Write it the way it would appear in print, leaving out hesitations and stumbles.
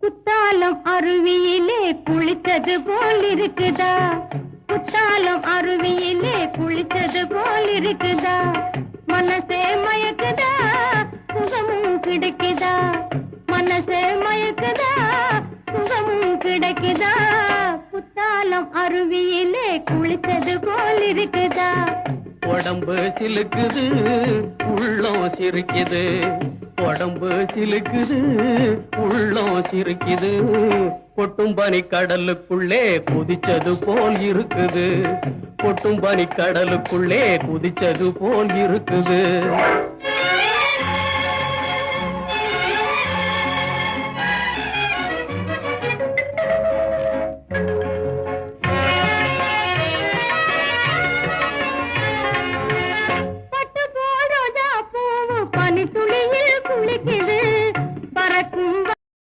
குத்தாலம் அருவியிலே குளித்தது போல் இருக்குதா? குத்தாலம் அருவியிலே குளித்தது போல் இருக்குதா? மனசே மயக்குதா, சுகமும் கிடைக்குதா? மனசே மயக்குதா, சுகமும் கிடைக்குதா? குத்தாலம் அருவியிலே குளித்தது போல் இருக்குதா? உடம்பு சிலுக்குது, உள்ளம் சிரிக்குது. உடம்பு சிலுக்குது, உள்ளம் சிரிக்குது. கொட்டும் பனி கடலுக்குள்ளே குதிச்சது போல் இருக்குது. கொட்டும் பனி கடலுக்குள்ளே குதிச்சது போல் இருக்குது.